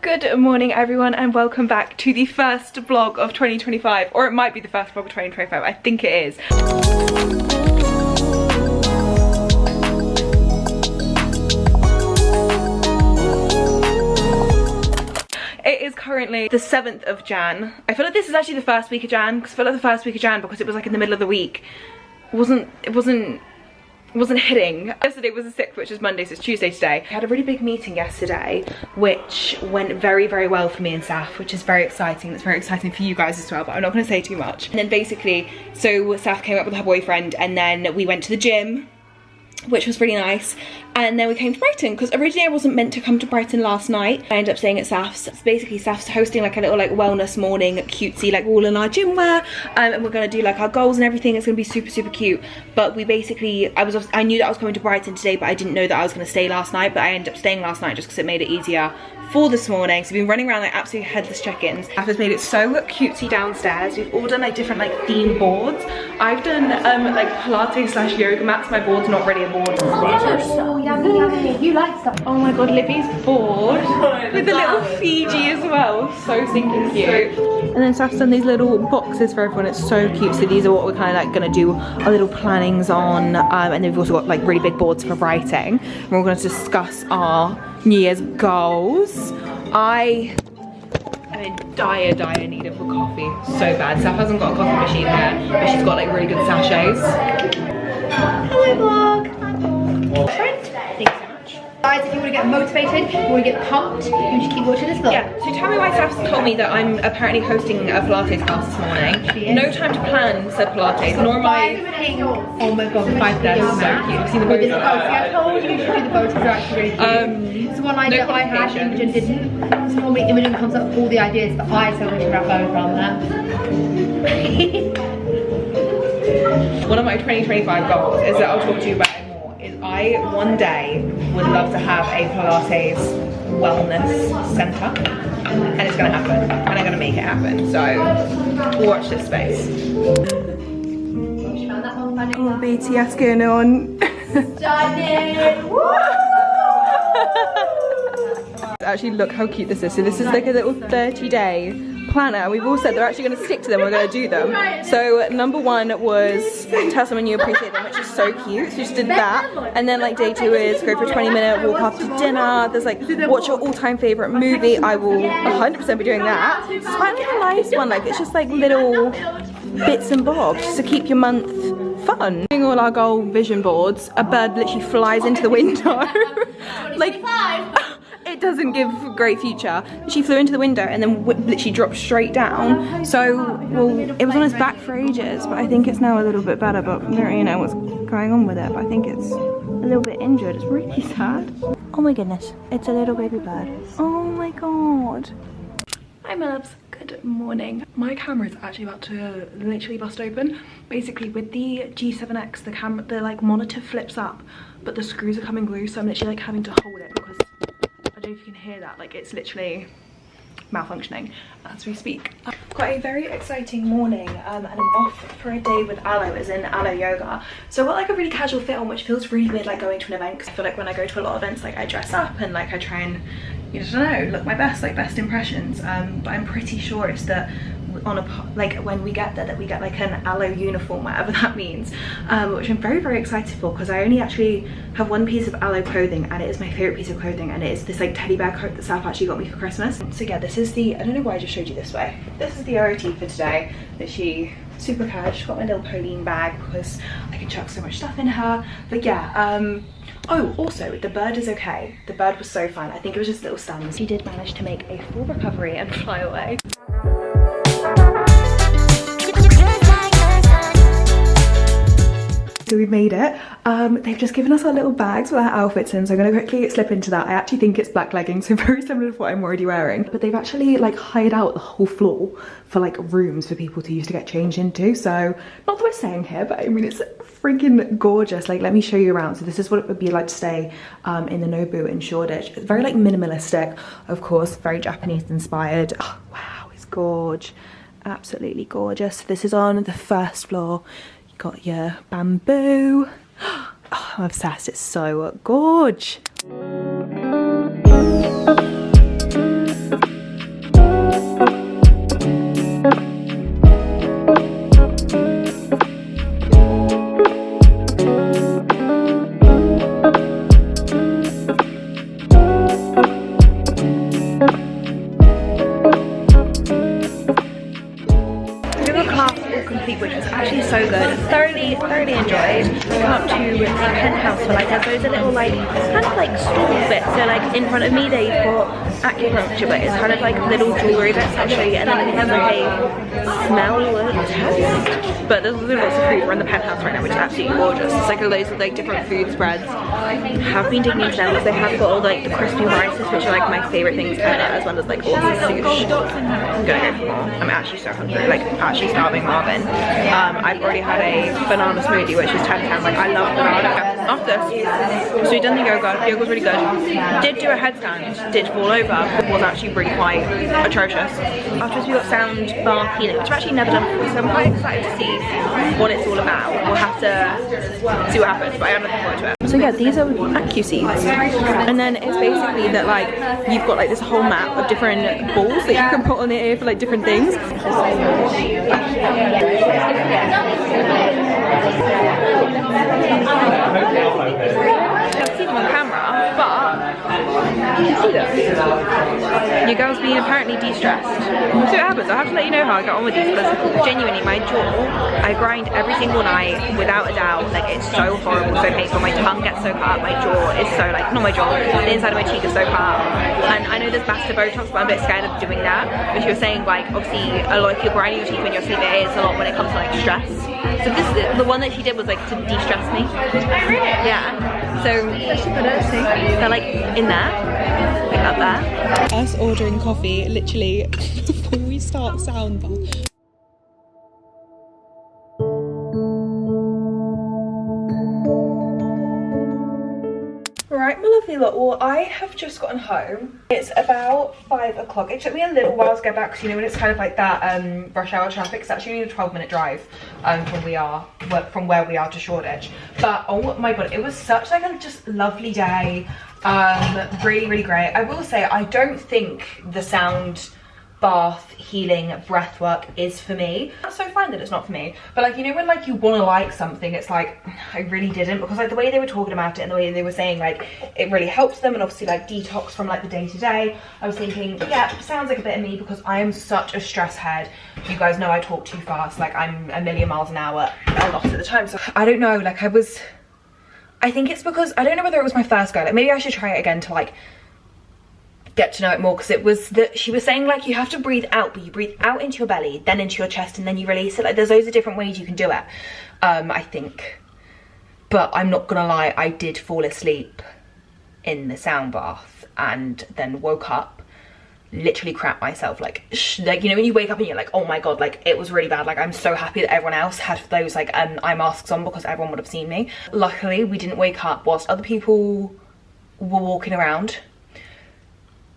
Good morning everyone and welcome back to the first vlog of 2025, or it might be the first vlog of 2025, I think it is. It is currently the 7th of Jan. I feel like this is actually the first week of Jan, because I feel like the first week of Jan, because it was like in the middle of the week, it wasn't hitting. Yesterday was the 6th, which is Monday, so it's Tuesday today. I had a really big meeting yesterday, which went very, very well for me and Saf, which is very exciting. It's very exciting for you guys as well, but I'm not gonna say too much. And then basically, so Saf came up with her boyfriend, and then we went to the gym, which was really nice, and then we came to Brighton, because originally I wasn't meant to come to Brighton last night. I ended up staying at Saf's. Basically Saf's hosting like a little like wellness morning, cutesy, like all in our gym wear, and we're gonna do like our goals and everything. It's gonna be super, super cute. But we basically, I knew that I was coming to Brighton today, but I didn't know that I was gonna stay last night, but I ended up staying last night just because it made it easier for this morning. So we've been running around like absolutely headless chickens. Saf has made it so cutesy downstairs. We've all done like different like theme boards. I've done like Pilates / yoga mats. My board's not really a board. Oh, yummy, yummy. You like stuff. Oh my god, Libby's board with a little Fiji as well. So stinking cute. And then Saf's done these little boxes for everyone. It's so cute. So these are what we're kind of like gonna do our little plannings on. And then we've also got like really big boards for writing. And we're gonna discuss our New Year's goals. I'm in dire need of a coffee. So bad. Saf hasn't got a coffee machine here, but she's got like really good sachets. Hello, vlog. Thank you so much. Guys, if you want to get motivated, you want to get pumped, you just keep watching this vlog. Yeah, so tell me why Saf's told me that I'm apparently hosting a Pilates class this morning. No time to plan said Pilates, nor am I... Oh my god, the 5 days. So cute. Have you seen the photos? I told you to do the photos, they're actually really cute. It's the one idea I had, Imogen didn't. So normally Imogen comes up with all the ideas that I tell her to wrap over on that. One of my 2025 goals is that I'll talk to you about it more, is I one day would love to have a Pilates wellness centre, and it's going to happen, and I'm going to make it happen, so watch this space. Oh, BTS going on. Actually, look how cute this is. So this is like a little 30-day planner. We've all said they're actually going to stick to them. We're going to do them. So number 1 was tell someone you appreciate them, which is so cute. So just did that. And then like day 2 is go for a 20-minute walk after dinner. There's like watch your all-time favorite movie. I will 100% be doing that. It's quite like a nice one. Like it's just like little bits and bobs just to keep your month fun. Doing all our goal vision boards, a bird literally flies into the window. Like it doesn't give a great future. She flew into the window and then literally dropped straight down. So, well, it was on his back for ages, but I think it's now a little bit better, but I don't really know what's going on with it, but I think it's a little bit injured. It's really sad. Oh my goodness, it's a little baby bird. Oh my god. Hi my loves, good morning. My camera is actually about to literally bust open. Basically with the G7X, the camera, the like monitor flips up, but the screws are coming loose, so I'm literally like having to hold it because I don't know if you can hear that, like it's literally malfunctioning as we speak. Got a very exciting morning and I'm off for a day with Aloe, as in Aloe yoga. So I've got like a really casual fit on, which feels really weird like going to an event, because I feel like when I go to a lot of events like I dress up and like I try and, you know, I don't know, look my best, like best impressions, but I'm pretty sure it's that on a like when we get there that we get like an Aloe uniform, whatever that means, which I'm very, very excited for, because I only actually have one piece of Aloe clothing and it is my favorite piece of clothing, and it is this like teddy bear coat that Saf actually got me for Christmas. So yeah, this is the, I don't know why I just showed you this way, this is the OOT for today. That she super cash, got my little Pauline bag because I can chuck so much stuff in her. But yeah, oh, also, the bird is okay. The bird was so fine. I think it was just little stuns. She did manage to make a full recovery and fly away. So we made it. They've just given us our little bags with our outfits in, so I'm gonna quickly slip into that. I actually think it's black leggings, so very similar to what I'm already wearing. But they've actually like hired out the whole floor for like rooms for people to use to get changed into. So not that we're staying here, but I mean it's freaking gorgeous. Like let me show you around. So this is what it would be like to stay in the Nobu in Shoreditch. It's very like minimalistic, of course, very Japanese inspired. Oh, wow, it's gorge. Absolutely gorgeous. This is on the first floor. Got your bamboo. Oh, I'm obsessed, it's so gorge. so good. Thoroughly enjoyed. We went up to the penthouse for like, there's loads of little like, kind of like stall bits. So like in front of me they've got acupuncture, but it's kind of like little jewellery bits actually. And then I think there's like a smell test. But there's lots of food. We're in the penthouse right now, which is absolutely gorgeous. It's like loads of like different food spreads. Have been digging into them because they have got all like the crispy rices, which are like my favourite things ever, as well as like all the sushi. I'm gonna go for more. I'm actually so hungry, like actually starving Marvin. I've already had a banana smoothie, which is 10 pounds. Like I love banana. After this, so we done the yoga. The yoga was really good. Did do a headstand, did fall over, but was actually really quite atrocious. After this we got sound bath healing, which I've actually never done before, so I'm quite excited to see what it's all about. We'll have to see what happens, but I am looking forward to it. So yeah, these are AccuSeeds, and then it's basically that like you've got like this whole map of different balls that you can put on the ear for like different things. I've seen them on camera, but you can see them. Your girl's being apparently de-stressed. We'll see what happens. I'll have to let you know how I get on with these, because genuinely my jaw, I grind every single night without a doubt. Like it's so horrible, so painful. My tongue gets so cut up, my jaw is so like, not my jaw, the inside of my cheek is so cut up. And I know there's master Botox, but I'm a bit scared of doing that. But you're saying like, obviously a lot, if you're grinding your teeth when you're asleep, it is a lot when it comes to like stress. So this is the one that she did was like to de-stress me. Oh really? Yeah. So they're like in there, like up there. Us ordering coffee literally before we start sound bath. Right, my lovely lot, well I have just gotten home. It's about 5 o'clock. It took me a little while to get back, because you know when it's kind of like that rush hour traffic, it's actually only a 12-minute drive from where we are to Shoreditch. But oh my god, it was such like a just lovely day. Really great. I will say I don't think the sound bath healing breath work is for me. That's so fine that it's not for me, but like, you know when like you want to like something, it's like I really didn't, because like the way they were talking about it and the way they were saying like it really helps them, and obviously like detox from like the day-to-day, I was thinking yeah, sounds like a bit of me, because I am such a stress head. You guys know I talk too fast, like I'm a million miles an hour a lot of the time. So I don't know, like I think it's because I don't know whether it was my first go, like maybe I should try it again to like get to know it more, because it was that she was saying like you have to breathe out, but you breathe out into your belly, then into your chest, and then you release it. Like there's loads of different ways you can do it, I think. But I'm not gonna lie, I did fall asleep in the sound bath and then woke up, literally crap myself, like you know when you wake up and you're like, oh my god, like it was really bad. Like I'm so happy that everyone else had those like eye masks on, because everyone would have seen me. Luckily we didn't wake up whilst other people were walking around.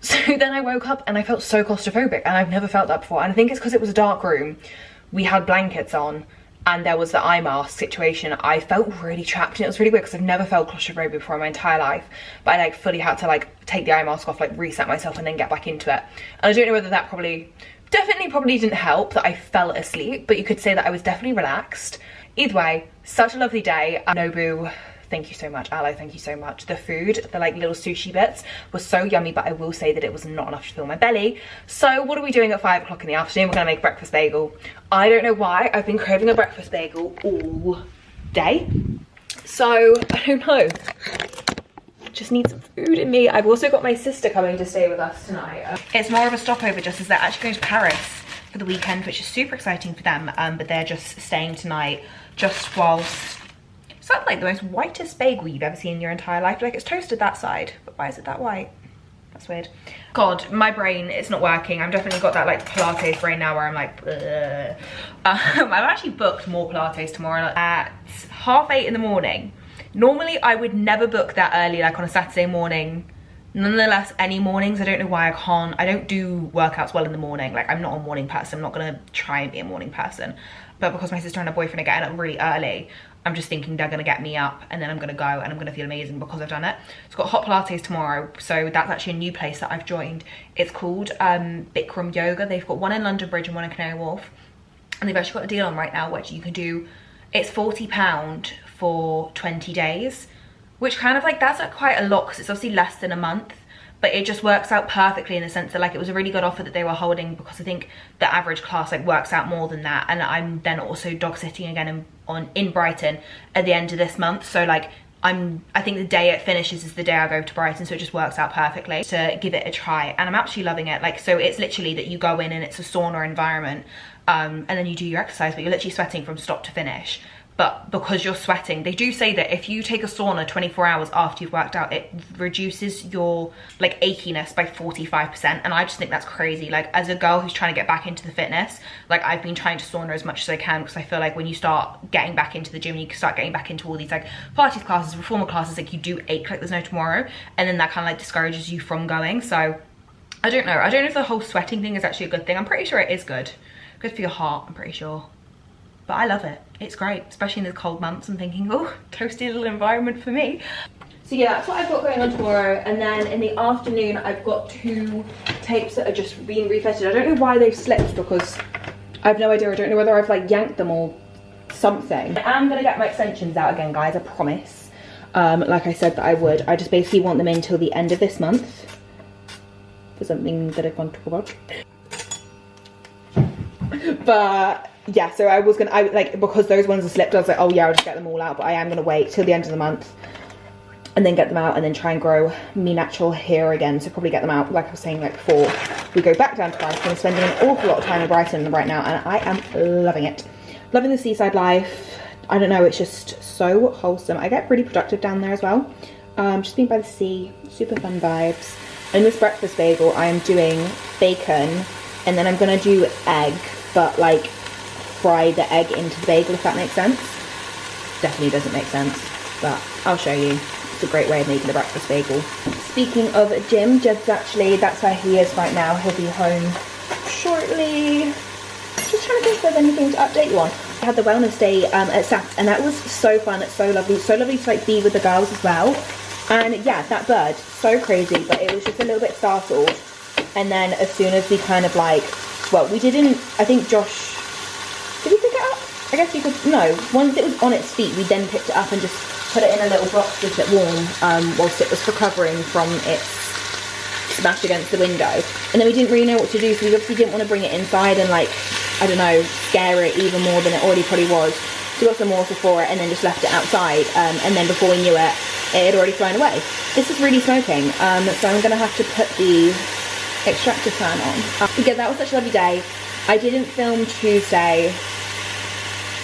So then I woke up and I felt so claustrophobic, and I've never felt that before. And I think it's because it was a dark room, we had blankets on, and there was the eye mask situation. I felt really trapped, and it was really weird because I've never felt claustrophobic before in my entire life. But I like fully had to like take the eye mask off, like reset myself, and then get back into it. And I don't know whether that probably didn't help that I fell asleep, but you could say that I was definitely relaxed. Either way, such a lovely day. Nobu, thank you so much. Aloe, thank you so much. The food, the like little sushi bits, was so yummy, but I will say that it was not enough to fill my belly. So what are we doing at 5 o'clock in the afternoon? We're gonna make breakfast bagel. I don't know why, I've been craving a breakfast bagel all day. So I don't know, just need some food in me. I've also got my sister coming to stay with us tonight. It's more of a stopover, just as they're actually going to Paris for the weekend, which is super exciting for them, but they're just staying tonight just whilst. It's not like the most whitest bagel you've ever seen in your entire life. Like it's toasted that side, but why is it that white? That's weird. God, my brain, it's not working. I've definitely got that like Pilates brain now where I'm like, I've actually booked more Pilates tomorrow at 8:30 in the morning. Normally I would never book that early, like on a Saturday morning. Nonetheless, any mornings, I don't know why I can't. I don't do workouts well in the morning. Like I'm not a morning person. I'm not gonna try and be a morning person. But because my sister and her boyfriend are getting up really early, I'm just thinking they're gonna get me up, and then I'm gonna go and I'm gonna feel amazing because I've done it. It's got hot Pilates tomorrow, so that's actually a new place that I've joined. It's called Bikram Yoga. They've got one in London Bridge and one in Canary Wharf, and they've actually got a deal on right now which you can do. It's £40 for 20 days, which kind of like, that's quite a lot because it's obviously less than a month, but it just works out perfectly in the sense that like it was a really good offer that they were holding, because I think the average class like works out more than that, and I'm then also dog sitting again in Brighton at the end of this month. So like I think the day it finishes is the day I go to Brighton, so it just works out perfectly to give it a try, and I'm actually loving it. Like, so it's literally that you go in and it's a sauna environment, and then you do your exercise, but you're literally sweating from stop to finish. But because you're sweating, they do say that if you take a sauna 24 hours after you've worked out, it reduces your like achiness by 45%. And I just think that's crazy. Like, as a girl who's trying to get back into the fitness, like I've been trying to sauna as much as I can, because I feel like when you start getting back into the gym, you start getting back into all these like Pilates classes, reformer classes, like you do ache like there's no tomorrow. And then that kind of like discourages you from going. So I don't know. I don't know if the whole sweating thing is actually a good thing. I'm pretty sure it is good. Good for your heart, I'm pretty sure. But I love it. It's great, especially in the cold months. I'm thinking, oh, toasty little environment for me. So yeah, that's what I've got going on tomorrow. And then in the afternoon, I've got 2 tapes that are just being refitted. I don't know why they've slipped, because I have no idea. I don't know whether I've like yanked them or something. I am gonna get my extensions out again, guys, I promise. Like I said that I would. I just basically want them in till the end of this month for something that I want to talk about. But yeah, so I like, because those ones are slipped, I was like, oh yeah, I'll just get them all out, but I am gonna wait till the end of the month and then get them out, and then try and grow me natural hair again. So probably get them out, like I was saying, like before we go back down to Brighton. I'm spending an awful lot of time in Brighton right now, and I am loving it. Loving the seaside life. I don't know, it's just so wholesome. I get pretty productive down there as well. Just being by the sea, super fun vibes. In this breakfast bagel, I am doing bacon, and then I'm gonna do egg, but like fry the egg into the bagel, if that makes sense. Definitely doesn't make sense, but I'll show you. It's a great way of making a breakfast bagel. Speaking of Jim, Jed's actually, that's where he is right now. He'll be home shortly. Just trying to think if there's anything to update you on. I had the wellness day at Sats, and that was so fun. It's so lovely. So lovely to like be with the girls as well. And yeah, that bird, so crazy, but it was just a little bit startled. And then as soon as we kind of like, well, we didn't, I think Josh, did we pick it up? I guess you could, no. Once it was on its feet, we then picked it up and just put it in a little box to keep it warm whilst it was recovering from its smash against the window. And then we didn't really know what to do, so we obviously didn't want to bring it inside and like, I don't know, scare it even more than it already probably was. So we got some water for it and then just left it outside. And then before we knew it, it had already flown away. This is really smoking, so I'm going to have to put the extractor fan on. Yeah, that was such a lovely day. I didn't film Tuesday.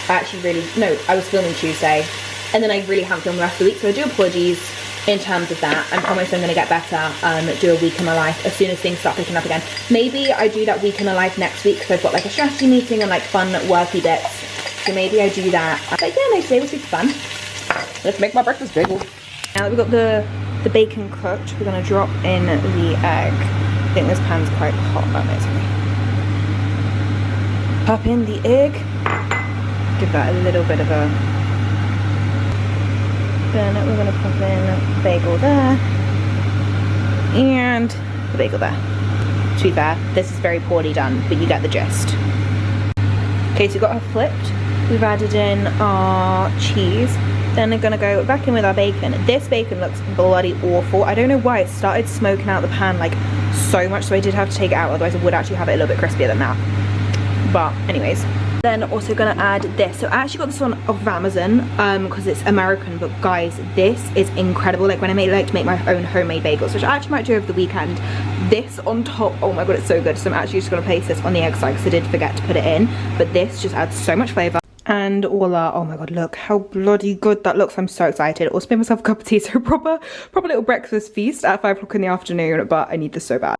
I was filming Tuesday, and then I really haven't filmed the rest of the week, so I do apologies in terms of that. I promise I'm going to get better, do a week in my life as soon as things start picking up again. Maybe I do that week in my life next week, because I've got like a strategy meeting and like fun worky bits, so maybe I do that. But yeah, no, today was super fun. Let's make my breakfast bagel. Now that we've got the bacon cooked, we're going to drop in the egg. I think this pan's quite hot. Oh no, sorry. Pop in the egg. Give that a little bit of a... Then we're going to pop in the bagel there. And the bagel there. To be fair, this is very poorly done, but you get the gist. Okay, so we've got her flipped. We've added in our cheese. Then we're going to go back in with our bacon. This bacon looks bloody awful. I don't know why it started smoking out the pan like so much, so I did have to take it out, otherwise I would actually have it a little bit crispier than that. But anyways, then also going to add this. So I actually got this one off of Amazon because it's American, but guys, this is incredible. Like when I like to make my own homemade bagels, which I actually might do over the weekend, this on top, oh my god, it's so good. So I'm actually just going to place this on the egg side because I did forget to put it in, but this just adds so much flavour. And voila, oh my god, look how bloody good that looks. I'm so excited. Also made myself a cup of tea, so proper little breakfast feast at 5 o'clock in the afternoon, but I need this so bad.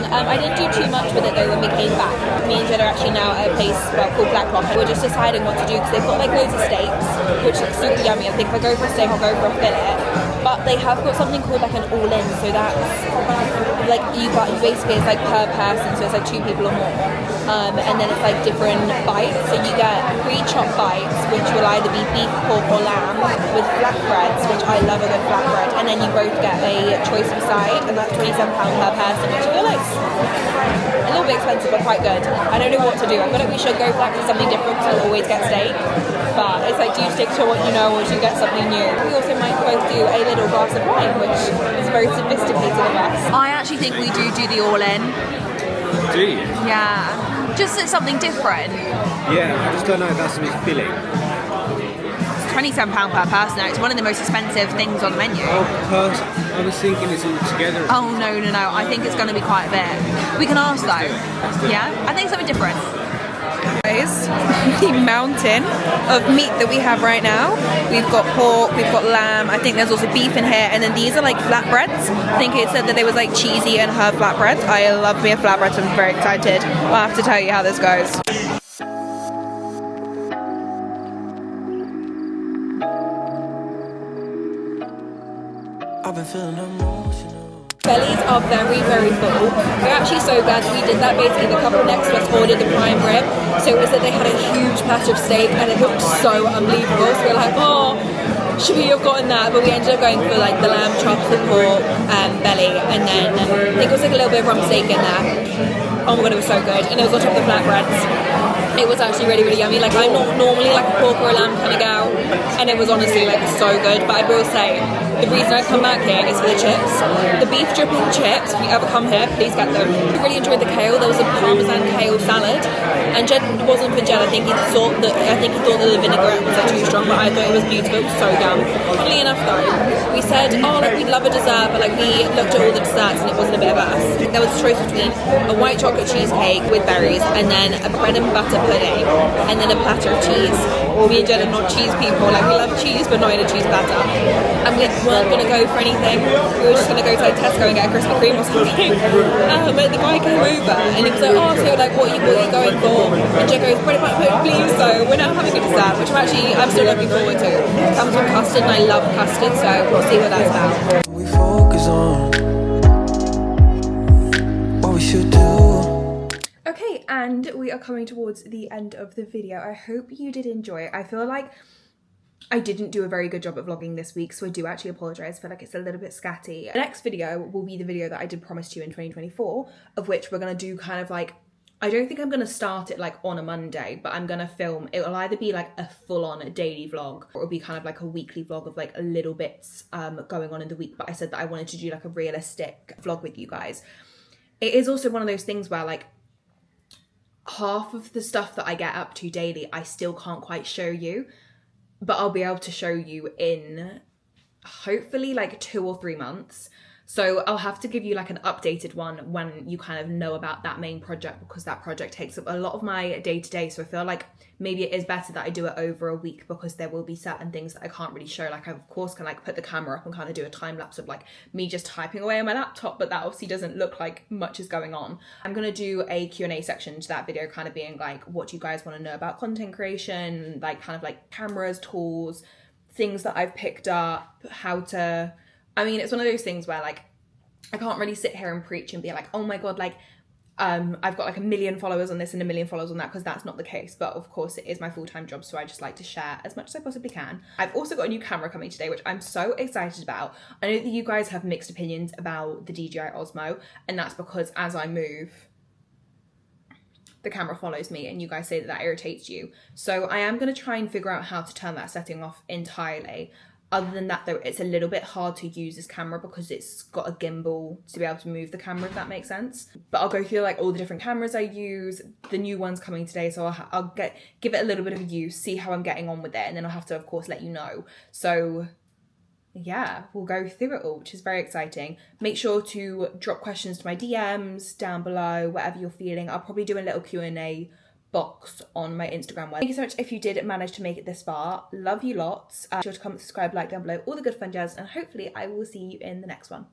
I didn't do too much with it though when we came back. Me and Jen are actually now at a place called Black Rock. We're just deciding what to do because they've got like loads of steaks, which looks super yummy. I think if I go for a steak, I'll go for a fillet. But they have got something called like an all-in, so that's like you basically it's like per person, so it's like 2 people or more. And then it's like different bites, so you get pre-chopped bites, which will either be beef, pork or lamb, with flatbreads, which I love a good flatbread, and then you both get a choice of side, and that's £27 per person, which I feel like a little bit expensive but quite good. I don't know what to do. I feel like we should go for something different because we'll always get steak, but it's like, do you stick to what you know or do you get something new? We also might both do a little glass of wine, which is very sophisticated of us. I actually think we do the all-in. Do you? Yeah. Just it's something different. Yeah, I just don't know if that's something filling. It's £27 per person now. It's one of the most expensive things on the menu. Oh, person. I was thinking it's all together. Oh, no. I think it's going to be quite a bit. We can ask though. Yeah? I think something different. Guys, the mountain of meat that we have right now. We've got pork, we've got lamb, I think there's also beef in here, and then these are like flatbreads. I think it said that they was like cheesy and herb flatbreads. I love me a flatbread, so I'm very excited. I'll have to tell you how this goes. I've been feeling emotional. Bellies are very, very full. We're actually so glad that we did that. Basically, the couple next to us ordered the prime rib. So it was that they had a huge patch of steak and it looked so unbelievable. So we were like, oh, should we have gotten that? But we ended up going for like the lamb chops, the pork, belly, and then I think it was like a little bit of rump steak in there. Oh my god, it was so good. And it was on top of the flatbreads. It was actually really, really yummy. Like, I'm not normally like a pork or a lamb kind of gal, and it was honestly like so good. But I will say, the reason I come back here is for the chips. The beef dripping chips, if you ever come here, please get them. I really enjoyed the kale. There was a parmesan kale salad, and Jed wasn't for Jed. I think he thought that the vinaigrette was like too strong, but I thought it was beautiful. It was so yum. Funnily enough though, we said, oh, like we'd love a dessert, but like we looked at all the desserts and it wasn't a bit of us. There was a choice between a white chocolate cheesecake with berries, and then a bread and butter pudding, and then a platter of cheese. Me and Jen are not cheese people. Like, we love cheese, but not in a cheese platter. And we weren't gonna go for anything. We were just gonna go to like Tesco and get a Krispy Kreme or something. But the guy came over and he was like, oh, so like, what are you going for? And Jen goes, bread and butter pudding, please. So we're now having a dessert, which I'm still looking forward to. It comes with custard, and I love custard, so we'll see what that's about. We focus on what we should do. Okay, and we are coming towards the end of the video. I hope you did enjoy it. I feel like I didn't do a very good job at vlogging this week, so I do actually apologise. I feel like it's a little bit scatty. The next video will be the video that I did promise you in 2024, of which we're going to do kind of like, I don't think I'm going to start it like on a Monday, but I'm going to film, it'll either be like a full-on daily vlog, or it'll be kind of like a weekly vlog of like a little bits going on in the week. But I said that I wanted to do like a realistic vlog with you guys. It is also one of those things where like, half of the stuff that I get up to daily, I still can't quite show you, but I'll be able to show you in hopefully like 2 or 3 months. So I'll have to give you like an updated one when you kind of know about that main project, because that project takes up a lot of my day to day. So I feel like maybe it is better that I do it over a week, because there will be certain things that I can't really show. Like I of course can like put the camera up and kind of do a time lapse of like me just typing away on my laptop, but that obviously doesn't look like much is going on. I'm going to do a Q&A section to that video, kind of being like, what do you guys want to know about content creation, like kind of like cameras, tools, things that I've picked up, how to, I mean, it's one of those things where like, I can't really sit here and preach and be like, oh my God, like, I've got like 1 million followers on this and 1 million followers on that, because that's not the case. But of course it is my full-time job, so I just like to share as much as I possibly can. I've also got a new camera coming today, which I'm so excited about. I know that you guys have mixed opinions about the DJI Osmo, and that's because as I move, the camera follows me, and you guys say that that irritates you. So I am going to try and figure out how to turn that setting off entirely. Other than that though, it's a little bit hard to use this camera because it's got a gimbal to be able to move the camera, if that makes sense. But I'll go through like all the different cameras I use, the new one's coming today, so I'll give it a little bit of a use, see how I'm getting on with it, and then I'll have to of course let you know. So yeah, we'll go through it all, which is very exciting. Make sure to drop questions to my DMs down below, whatever you're feeling. I'll probably do a little Q&A box on my Instagram. Thank you so much if you did manage to make it this far. Love you lots. Be sure to comment, subscribe, like down below, all the good fun jazz, and hopefully I will see you in the next one.